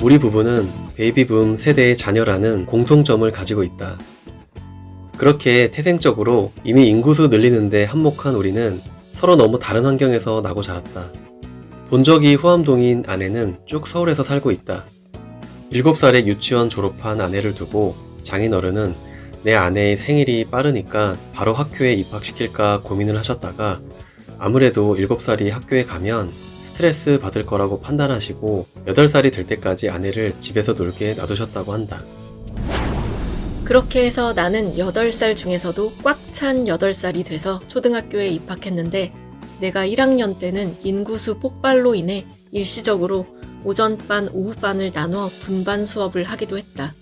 우리 부부는 베이비붐 세대의 자녀라는 공통점을 가지고 있다. 그렇게 태생적으로 이미 인구수 늘리는데 한몫한 우리는 서로 너무 다른 환경에서 나고 자랐다. 본적이 후암동인 아내는 쭉 서울에서 살고 있다. 7살에 유치원 졸업한 아내를 두고 장인어른은 내 아내의 생일이 빠르니까 바로 학교에 입학시킬까 고민을 하셨다가 아무래도 7살이 학교에 가면 스트레스 받을 거라고 판단하시고 8살이 될 때까지 아내를 집에서 놀게 놔두셨다고 한다. 그렇게 해서 나는 8살 중에서도 꽉 찬 8살이 돼서 초등학교에 입학했는데 내가 1학년 때는 인구수 폭발로 인해 일시적으로 오전반, 오후반을 나눠 분반 수업을 하기도 했다.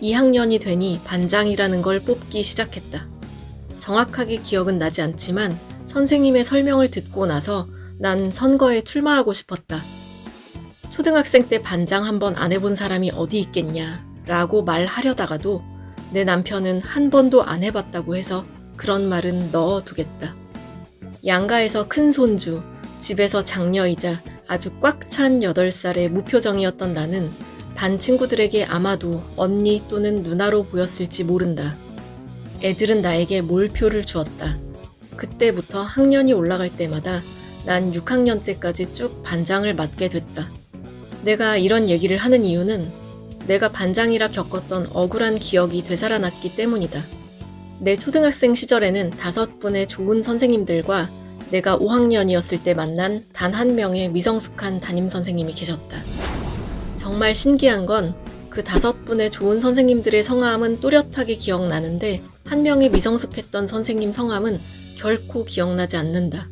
2학년이 되니 반장이라는 걸 뽑기 시작했다. 정확하게 기억은 나지 않지만 선생님의 설명을 듣고 나서 난 선거에 출마하고 싶었다. 초등학생 때 반장 한번 안 해본 사람이 어디 있겠냐 라고 말하려다가도 내 남편은 한 번도 안 해봤다고 해서 그런 말은 넣어두겠다. 양가에서 큰 손주, 집에서 장녀이자 아주 꽉 찬 8살의 무표정이었던 나는 반 친구들에게 아마도 언니 또는 누나로 보였을지 모른다. 애들은 나에게 몰표를 주었다. 그때부터 학년이 올라갈 때마다 난 6학년 때까지 쭉 반장을 맡게 됐다. 내가 이런 얘기를 하는 이유는 내가 반장이라 겪었던 억울한 기억이 되살아났기 때문이다. 내 초등학생 시절에는 5분의 좋은 선생님들과 내가 5학년이었을 때 만난 단 한 명의 미성숙한 담임선생님이 계셨다. 정말 신기한 건 그 5분의 좋은 선생님들의 성함은 또렷하게 기억나는데 한 명의 미성숙했던 선생님 성함은 결코 기억나지 않는다.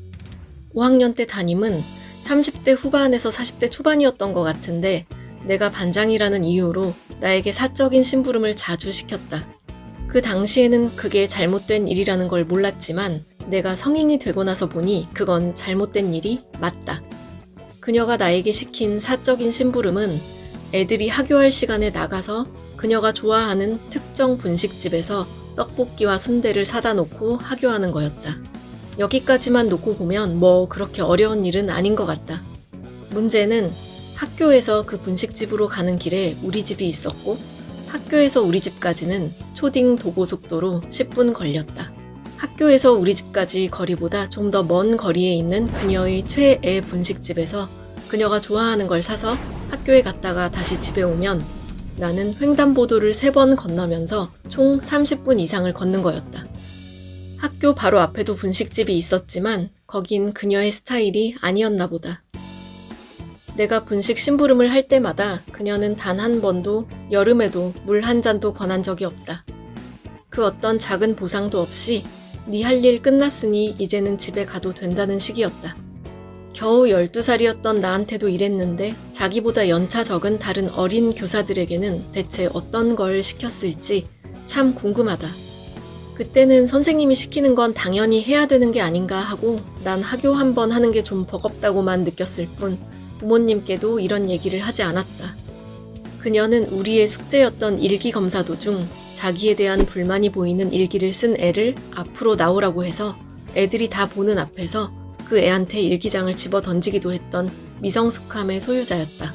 5학년 때 담임은 30대 후반에서 40대 초반이었던 것 같은데 내가 반장이라는 이유로 나에게 사적인 심부름을 자주 시켰다. 그 당시에는 그게 잘못된 일이라는 걸 몰랐지만 내가 성인이 되고 나서 보니 그건 잘못된 일이 맞다. 그녀가 나에게 시킨 사적인 심부름은 애들이 학교할 시간에 나가서 그녀가 좋아하는 특정 분식집에서 떡볶이와 순대를 사다 놓고 학교하는 거였다. 여기까지만 놓고 보면 뭐 그렇게 어려운 일은 아닌 것 같다. 문제는 학교에서 그 분식집으로 가는 길에 우리 집이 있었고 학교에서 우리 집까지는 초딩 도보속도로 10분 걸렸다. 학교에서 우리 집까지 거리보다 좀 더 먼 거리에 있는 그녀의 최애 분식집에서 그녀가 좋아하는 걸 사서 학교에 갔다가 다시 집에 오면 나는 횡단보도를 3번 건너면서 총 30분 이상을 걷는 거였다. 학교 바로 앞에도 분식집이 있었지만 거긴 그녀의 스타일이 아니었나 보다. 내가 분식 심부름을 할 때마다 그녀는 단 한 번도 여름에도 물 한 잔도 권한 적이 없다. 그 어떤 작은 보상도 없이 네 할 일 끝났으니 이제는 집에 가도 된다는 식이었다. 겨우 12살이었던 나한테도 이랬는데 자기보다 연차 적은 다른 어린 교사들에게는 대체 어떤 걸 시켰을지 참 궁금하다. 그때는 선생님이 시키는 건 당연히 해야 되는 게 아닌가 하고 난 학교 한 번 하는 게 좀 버겁다고만 느꼈을 뿐 부모님께도 이런 얘기를 하지 않았다. 그녀는 우리의 숙제였던 일기 검사 도중 자기에 대한 불만이 보이는 일기를 쓴 애를 앞으로 나오라고 해서 애들이 다 보는 앞에서 그 애한테 일기장을 집어 던지기도 했던 미성숙함의 소유자였다.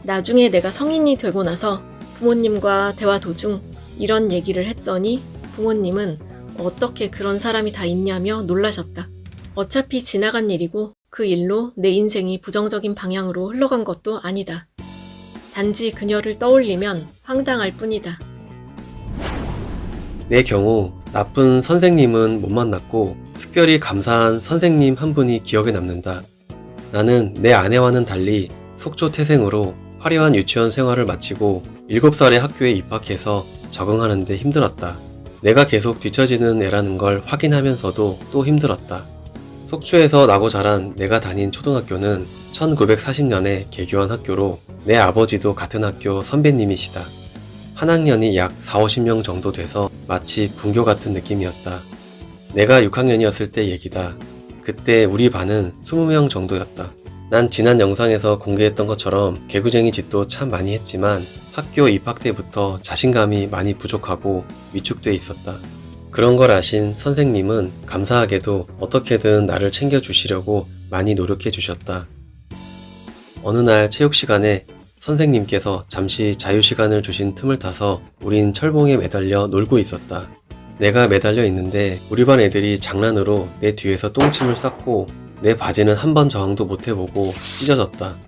나중에 내가 성인이 되고 나서 부모님과 대화 도중 이런 얘기를 했더니 부모님은 어떻게 그런 사람이 다 있냐며 놀라셨다. 어차피 지나간 일이고 그 일로 내 인생이 부정적인 방향으로 흘러간 것도 아니다. 단지 그녀를 떠올리면 황당할 뿐이다. 내 경우 나쁜 선생님은 못 만났고 특별히 감사한 선생님 한 분이 기억에 남는다. 나는 내 아내와는 달리 속초 태생으로 화려한 유치원 생활을 마치고 7살에 학교에 입학해서 적응하는데 힘들었다. 내가 계속 뒤처지는 애라는 걸 확인하면서도 또 힘들었다. 속초에서 나고 자란 내가 다닌 초등학교는 1940년에 개교한 학교로 내 아버지도 같은 학교 선배님이시다. 한 학년이 약 40-50명 정도 돼서 마치 분교 같은 느낌이었다. 내가 6학년이었을 때 얘기다. 그때 우리 반은 20명 정도였다. 난 지난 영상에서 공개했던 것처럼 개구쟁이 짓도 참 많이 했지만 학교 입학 때부터 자신감이 많이 부족하고 위축돼 있었다. 그런 걸 아신 선생님은 감사하게도 어떻게든 나를 챙겨주시려고 많이 노력해 주셨다. 어느 날 체육 시간에 선생님께서 잠시 자유시간을 주신 틈을 타서 우린 철봉에 매달려 놀고 있었다. 내가 매달려 있는데 우리 반 애들이 장난으로 내 뒤에서 똥침을 쌌고 내 바지는 한 번 저항도 못 해보고 찢어졌다.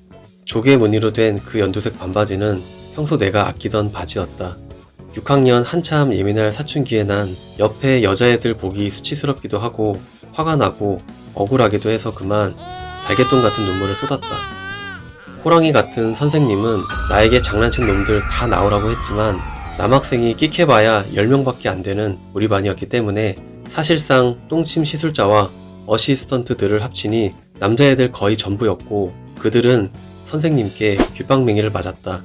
조개 무늬로 된 그 연두색 반바지는 평소 내가 아끼던 바지였다. 6학년 한참 예민할 사춘기에 난 옆에 여자애들 보기 수치스럽기도 하고 화가 나고 억울하기도 해서 그만 달걀똥 같은 눈물을 쏟았다. 호랑이 같은 선생님은 나에게 장난친 놈들 다 나오라고 했지만 남학생이 끽해봐야 10명밖에 안 되는 우리 반이었기 때문에 사실상 똥침 시술자와 어시스턴트들을 합치니 남자애들 거의 전부였고 그들은 선생님께 귓방맹이를 맞았다.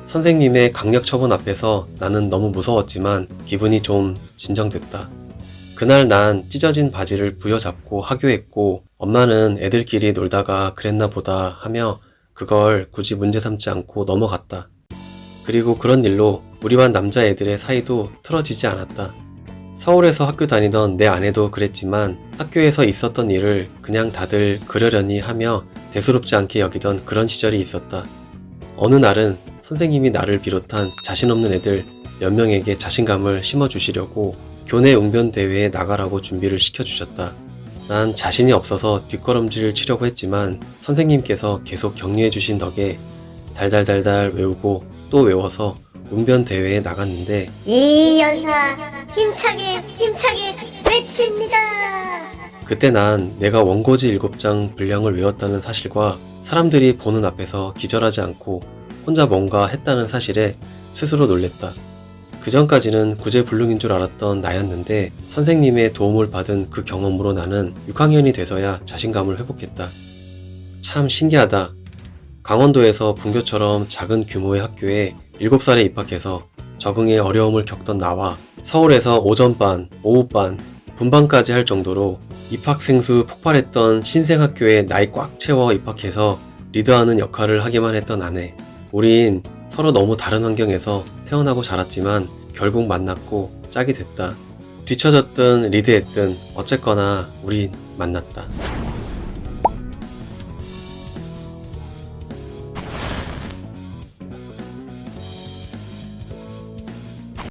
선생님의 강력 처분 앞에서 나는 너무 무서웠지만 기분이 좀 진정됐다. 그날 난 찢어진 바지를 부여잡고 하교했고 엄마는 애들끼리 놀다가 그랬나 보다 하며 그걸 굳이 문제 삼지 않고 넘어갔다. 그리고 그런 일로 우리 반 남자애들의 사이도 틀어지지 않았다. 서울에서 학교 다니던 내 아내도 그랬지만 학교에서 있었던 일을 그냥 다들 그러려니 하며 대수롭지 않게 여기던 그런 시절이 있었다. 어느 날은 선생님이 나를 비롯한 자신 없는 애들 몇 명에게 자신감을 심어주시려고 교내 웅변대회에 나가라고 준비를 시켜주셨다. 난 자신이 없어서 뒷걸음질 치려고 했지만 선생님께서 계속 격려해주신 덕에 달달달달 외우고 또 외워서 웅변대회에 나갔는데 이 연사 힘차게 외칩니다. 그때 난 내가 원고지 7장 분량을 외웠다는 사실과 사람들이 보는 앞에서 기절하지 않고 혼자 뭔가 했다는 사실에 스스로 놀랬다. 그전까지는 구제불능인 줄 알았던 나였는데 선생님의 도움을 받은 그 경험으로 나는 6학년이 돼서야 자신감을 회복했다. 참 신기하다. 강원도에서 분교처럼 작은 규모의 학교에 7살에 입학해서 적응에 어려움을 겪던 나와 서울에서 오전반, 오후반, 분반까지 할 정도로 입학생수 폭발했던 신생학교에 나이 꽉 채워 입학해서 리드하는 역할을 하기만 했던 아내. 우린 서로 너무 다른 환경에서 태어나고 자랐지만 결국 만났고 짝이 됐다. 뒤처졌든 리드했든 어쨌거나 우린 만났다.